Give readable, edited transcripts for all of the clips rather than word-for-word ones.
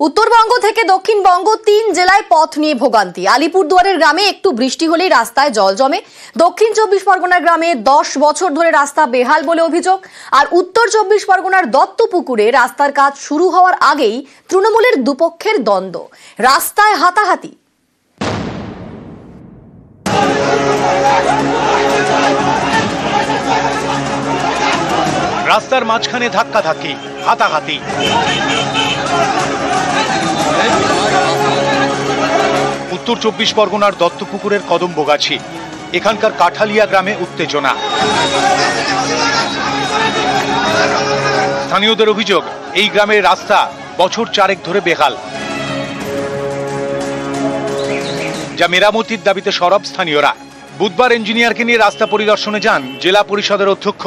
উত্তরবঙ্গ থেকে দক্ষিণবঙ্গ ৩ জেলায় পথ নিয়ে ভোগান্তি। আলিপুরদুয়ারের গ্রামে একটু বৃষ্টি হলেই রাস্তায় জল জমে। দক্ষিণ ২৪ পরগনার গ্রামে ১০ বছর ধরে রাস্তা বেহাল বলে অভিযোগ। আর উত্তর ২৪ পরগনার দত্তপুকুরে রাস্তার কাজ শুরু হওয়ার আগেই তৃণমূলের দুপক্ষের দ্বন্দ্ব, রাস্তায় হাতাহাতি। রাস্তার মাঝখানে ধাক্কাধাক্কি, হাতাহাতি। উত্তর ২৪ পরগনার দত্তপুকুরের কদম্বগাছি, এখানকার কাঠালিয়া গ্রামে উত্তেজনা। স্থানীয়দের অভিযোগ, এই গ্রামের রাস্তা বছর ৪ ধরে বেহাল, যা মেরামতির দাবিতে সরব স্থানীয়রা। বুধবার ইঞ্জিনিয়ারকে নিয়ে রাস্তা পরিদর্শনে যান জেলা পরিষদের অধ্যক্ষ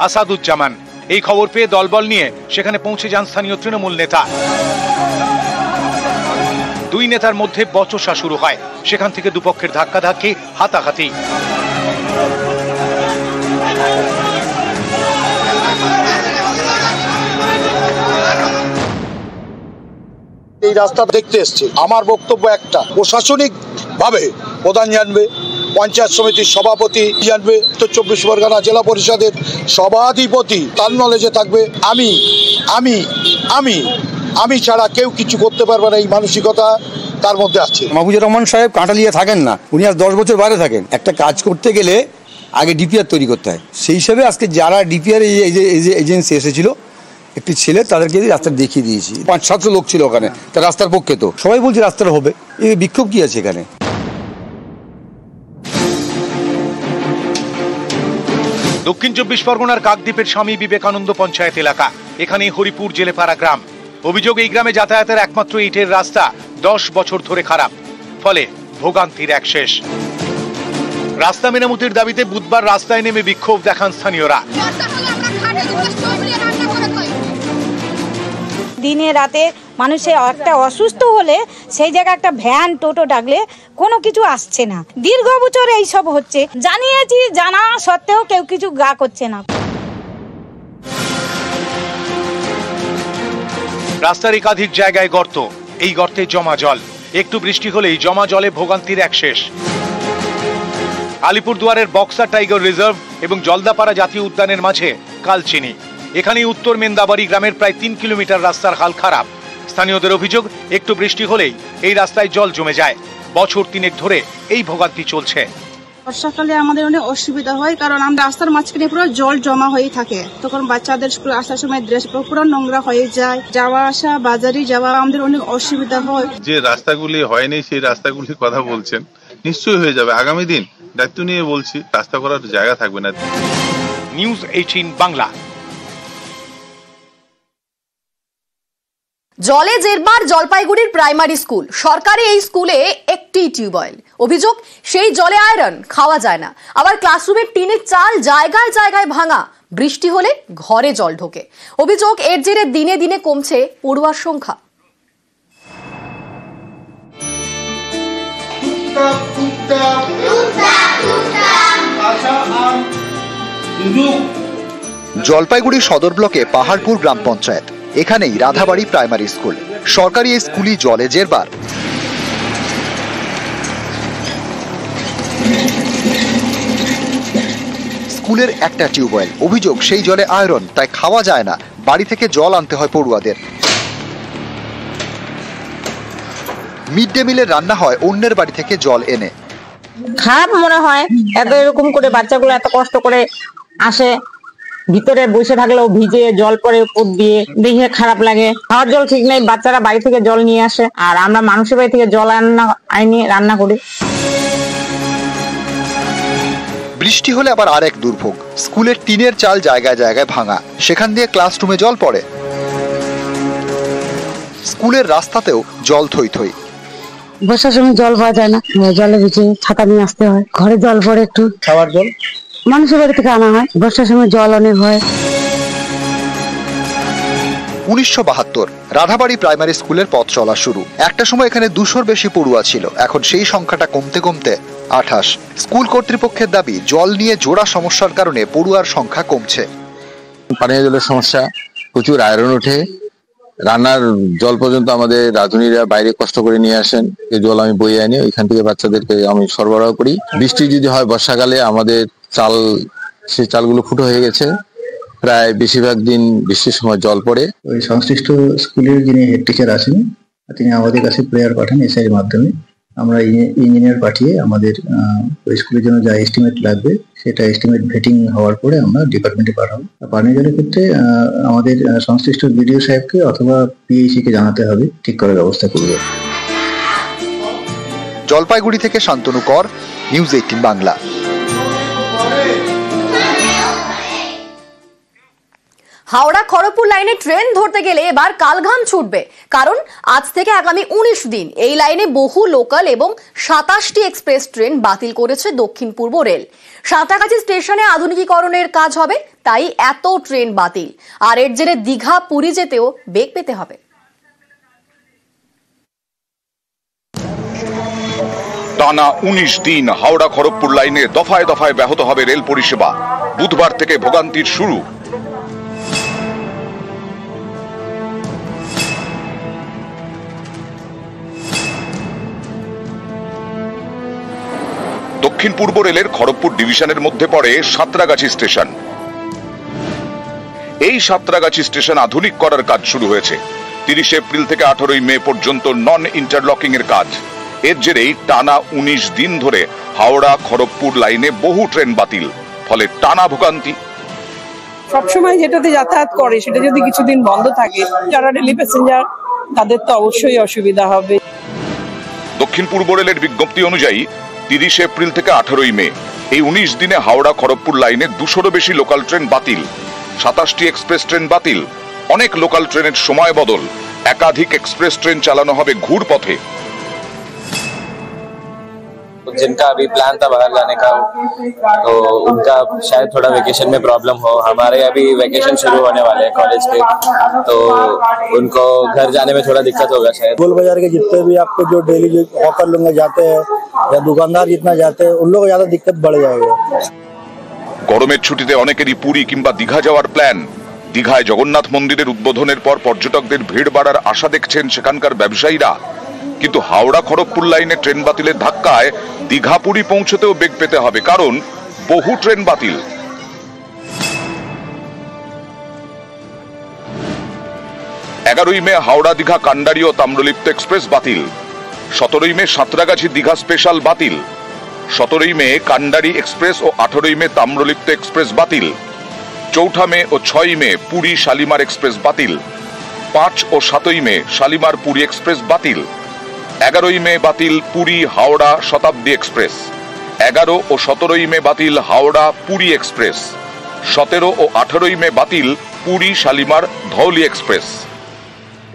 আসাদুজ্জামান। এই খবর পেয়ে দলবল নিয়ে সেখানে পৌঁছে যান স্থানীয় তৃণমূল নেতা। দুই নেতার মধ্যে বচসা শুরু হয়, সেখান থেকে দুপক্ষের ধাক্কাধাক্কি, হাতাহাতি। এই রাস্তা দেখতে এসছে, আমার বক্তব্য একটা, প্রশাসনিক ভাবে প্রধান জানবে, পঞ্চায়েত সমিতির সভাপতি জানবে, উত্তর ২৪ পরগনা জেলা পরিষদের সভাধিপতি তার নলেজে থাকবে। আমি আমি আমি আমি ছাড়া কেউ কিছু করতে পারবে না, এই মানসিকতা তার মধ্যে আছে। মাহফুজুর রহমান সাহেব কাঁটালিয়া থাকেন না, উনি আজ 10 বছর বাইরে থাকেন। একটা কাজ করতে গেলে আগে ডিপিআর তৈরি করতে হয়। সেই হিসাবে আজকে যারা ডিপিআর এজেন্সি এসেছিল, একটি ছেলে, তাদেরকে রাস্তা দেখিয়ে দিয়েছি। ৫-৭০০ লোক ছিল ওখানে, তার রাস্তার পক্ষে। তো সবাই বলছে রাস্তাটা হবে, এই বিক্ষোভ কি আছে এখানে? দক্ষিণ ২৪ পরগনার কাকদ্বীপের স্বামী বিবেকানন্দ পঞ্চায়েত এলাকা, এখানে হরিপুর জেলেপাড়া গ্রাম। অভিযোগ, এই গ্রামে যাতায়াতের একমাত্র ইটের রাস্তা ১০ বছর ধরে খারাপ, ফলে ভোগান্তির এক শেষ। রাস্তা মেরামতির দাবিতে বুধবার রাস্তায় নেমে বিক্ষোভ দেখান স্থানীয়রা। দিনে রাতে মানুষের একটা অসুস্থ হলে সেই জায়গায় একটা ভ্যান টোটো ডাকলে কোনো কিছু আসছে না। দীর্ঘ বছর এইসব হচ্ছে, জানিয়েছি, জানা সত্ত্বেও কেউ কিছু গা করছে না। রাস্তার একাধিক জায়গায় গর্ত, এই গর্তে জমা জল, একটু বৃষ্টি হলেই জমা জলে ভোগান্তির এক শেষ। আলিপুরদুয়ারের বক্সা টাইগার রিজার্ভ এবং জলদাপাড়া জাতীয় উদ্যানের মাঝে কালচিনি, এখানেই উত্তর মেন্দাবাড়ি গ্রামের প্রায় ৩ কিলোমিটার রাস্তার হাল খারাপ। স্থানীয়দের অভিযোগ, একটু বৃষ্টি হলেই এই রাস্তায় জল জমে যায়। বছর ৩ ধরে এই ভোগান্তি চলছে। বর্ষাকালে আমাদের অনেক অসুবিধা হয়, কারণ আমরা রাস্তার মাঝখানে পুরো জল জমা হয়ে থাকে। তখন বাচ্চাদের স্কুল আসার সময় ড্রেস পুরো নোংরা হয়ে যায়, যাওয়া আসা, বাজারে যাওয়া আমাদের অনেক অসুবিধা হয়। যে রাস্তাগুলি হয়নি, সেই রাস্তাগুলির কথা বলছেন, নিশ্চয়ই হয়ে যাবে আগামী দিন। দায়িত্ব নিয়ে বলছি, রাস্তা করার জায়গা থাকবে না। নিউজ 18 বাংলা। জলে জেরবার জলপাইগুড়ির প্রাইমারি স্কুল। সরকারি এই স্কুলে একটি টিউবওয়েল। অভিযোগ, সেই জলে আয়রন, খাওয়া যায় না। আবার ক্লাসরুমের টিনের চাল জায়গায় জায়গায় ভাঙা, বৃষ্টি হলে ঘরে জল ঢোকে। অভিযোগ, এর জেরে দিনে দিনে কমছে পড়ুয়ার সংখ্যা। জলপাইগুড়ি সদর ব্লকে পাহাড়পুর গ্রাম পঞ্চায়েত, এখানেই রাধাবাড়ি প্রাইমারি স্কুল। সরকারি এই স্কুলই জলে জেরবার। স্কুলের একটা টিউবওয়েল, অভিযোগ সেই জলে আয়রন, তাই খাওয়া যায় না। বাড়ি থেকে জল আনতে হয় পড়ুয়াদের। মিড ডে মিলের রান্না হয় অন্যের বাড়ি থেকে জল এনে। খারাপ মনে হয়, এত এরকম করে বাচ্চাগুলো এত কষ্ট করে আসে, ভিতরে বসে থাকলেও ভিজে জল পরে উপর দিয়ে, দেখে খারাপ লাগে। খাওয়ার জল ঠিক নেই, বাচ্চারা বাড়ি থেকে জল নিয়ে আসে, আর আমরা মানুষের বাড়ি থেকে জল আনি রান্না করি। বৃষ্টি হলে আবার আরেক দুর্ভোগ, স্কুলের টিনের চাল জায়গায় জায়গায় ভাঙা, সেখান দিয়ে ক্লাসরুমে জল পড়ে। স্কুলের রাস্তাতেও জল থই থই। বর্ষার সময় জল পাওয়া যায় না, জলে ভিজে ছাতা নিয়ে আসতে হয়। ঘরে জল পড়ে, একটু খাওয়ার জল মানুষের বাড়ি থেকে আনা হয়। বর্ষার সময় জল অনেক হয়। 1972 রাধাবাড়ি প্রাইমারি স্কুলের পথ চলা শুরু। একটা সময় এখানে 200-র বেশি পড়ুয়া ছিল, এখন সেই সংখ্যাটা কমতে কমতে 28। স্কুল কর্তৃপক্ষের দাবি, জল নিয়ে জোড়া সমস্যার কারণে পড়ুয়ার সংখ্যা কমছে। পানীয় জলের সমস্যা, প্রচুর আয়রন ওঠে, রান্নার জল পর্যন্ত আমাদের রাঁধুনিরা বাইরে কষ্ট করে নিয়ে আসেন। এই জল আমি বয়ে আনি, ওইখান থেকে বাচ্চাদেরকে আমি সরবরাহ করি। বৃষ্টি যদি হয় বর্ষাকালে, আমাদের চাল, সেই চালগুলো ফুটো হয়ে গেছে। প্রায় বেশিরভাগ দিন বৃষ্টির সময় জল পড়ে। ওই সংশ্লিষ্ট স্কুলের যিনি হেড টিচার আছেন তিনি আমাদের কাছে প্রেয়ার পাঠান এসআই এর মাধ্যমে। আমরা ইঞ্জিনিয়ার পাঠিয়ে আমাদের ওই স্কুলের জন্য যা এস্টিমেট লাগবে সেটা এস্টিমেট ভেটিং হওয়ার পরে আমরা ডিপার্টমেন্টে পাঠাবো। পানীয় জলের ক্ষেত্রে আমাদের সংশ্লিষ্ট বিডিও সাহেবকে অথবা পিএইচি কে জানাতে হবে, ঠিক করার ব্যবস্থা করবে। জলপাইগুড়ি থেকে শান্তনু কর, নিউজ 18 বাংলা। হাওড়া খড়গপুর লাইনে ট্রেন ধরতে গেলে এবার কালঘাম ছুটবে, কারণ আজ থেকে আগামী 19 দিন এই লাইনে বহু লোকাল এবং 27টি এক্সপ্রেস ট্রেন বাতিল করেছে দক্ষিণ পূর্ব রেল। সাঁতরাগাছি স্টেশনে আধুনিকীকরণের কাজ হবে, তাই এত ট্রেন বাতিল। আর এর জেরে দীঘা পুরী যেতেও বেগ পেতে হবে। টানা 19 দিন হাওড়া খড়গপুর লাইনে দফায় দফায় ব্যাহত হবে রেল পরিষেবা। বুধবার থেকে ভোগান্তির শুরু। দক্ষিণ পূর্ব রেলের খড়গপুর ডিভিশনের মধ্যে পড়ে সাঁতরাগাছি স্টেশন। এই সাঁতরাগাছি স্টেশন আধুনিক করার কাজ শুরু হয়েছে। 30 এপ্রিল থেকে 18 মে পর্যন্ত নন ইন্টারলকিং এর কাজ। এর জেরেই টানা 19 দিন ধরে হাওড়া খড়গপুর লাইনে বহু ট্রেন বাতিল, ফলে টানা ভোগান্তি। সবসময় যেটাতে যাতায়াত করে সেটা যদি কিছুদিন বন্ধ থাকে, যারা ডেলি প্যাসেঞ্জার তাদের তো অবশ্যই অসুবিধা হবে। দক্ষিণ পূর্ব রেলের বিজ্ঞপ্তি অনুযায়ী 30 এপ্রিল থেকে 18 মে এই 19 দিনে হাওড়া খড়গপুর লাইনে 200-রও বেশি লোকাল ট্রেন বাতিল, 27টি এক্সপ্রেস ট্রেন বাতিল, অনেক লোকাল ট্রেনের সময় বদল, একাধিক এক্সপ্রেস ট্রেন চালানো হবে ঘুর পথে। जिनका अभी प्लान था बाहर जाने का, तो उनका शायद थोड़ा वेकेशन में प्रॉब्लम हो। हमारे अभी वेकेशन शुरू होने वाले हैं कॉलेज के, तो उनको घर जाने में थोड़ा दिक्कत होगा शायद। गोल बाजार के जितने भी आपको जो डेली हॉकर लोग जाते हैं या दुकानदार जितना जाते हैं, उन लोगों को ज्यादा दिक्कत बढ़ जाएगा। গরমের ছুটিতে অনেকেরই পুরী কিংবা দীঘা যাওয়ার প্ল্যান। দীঘায় জগন্নাথ মন্দিরের উদ্বোধনের পর পর্যটকদের ভিড় বাড়ার আশা দেখছেন সেখানকার ব্যবসায়ীরা। কিন্তু হাওড়া খড়গপুর লাইনে ট্রেন বাতিলের ধাক্কায় দীঘা পুরী পৌঁছতেও বেগ পেতে হবে, কারণ বহু ট্রেন বাতিল। 11 মে হাওড়া দীঘা কান্ডারি ও তাম্রলিপ্ত এক্সপ্রেস বাতিল। 17 মে সাঁতরাগাছি দীঘা স্পেশাল বাতিল। 17 মে কান্ডারি এক্সপ্রেস ও 18 মে তাম্রলিপ্ত এক্সপ্রেস বাতিল। 4 মে ও 6 মে পুরী শালিমার এক্সপ্রেস বাতিল। 5 ও 7 মে শালিমার পুরী এক্সপ্রেস বাতিল। 11 মে বাতিল পুরী হাওড়া শতাব্দী এক্সপ্রেস। 11 ও 17 মে বাতিল হাওড়া পুরী এক্সপ্রেস। 17 ও 18 মে বাতিল Puri Shalimar Dhauli express.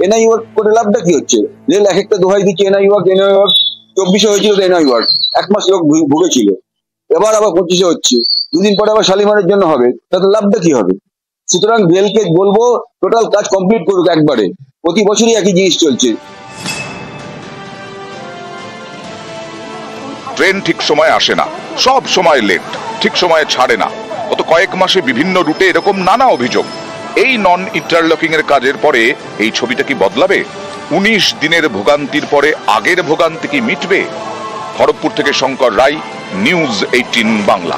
NI work করে লাভটা কি হচ্ছে? রেল এক একটা দোহাই দিচ্ছে এনআই ওয়ার্ক 24 হয়েছিল এনআই ওয়ার্ক, 1 মাস লোক ভুগেছিল, এবার আবার 25 হচ্ছে, 2 দিন পরে আবার শালিমারের জন্য হবে, তাতে লাভটা কি হবে? সুতরাং রেলকে বলবো টোটাল কাজ কমপ্লিট করুক একবারে। প্রতি বছরই একই জিনিস চলছে। ট্রেন ঠিক সময় আসে না, সব সময় লেট, ঠিক সময়ে ছাড়ে না। গত কয়েক মাসে বিভিন্ন রুটে এরকম নানা অভিযোগ। এই নন ইন্টারলকিং এর কাজের পরে এই ছবিটা কি বদলাবে? 19 দিনের ভোগান্তির পরে আগের ভোগান্তি কি মিটবে? খড়গপুর থেকে শঙ্কর রায়, নিউজ 18 বাংলা।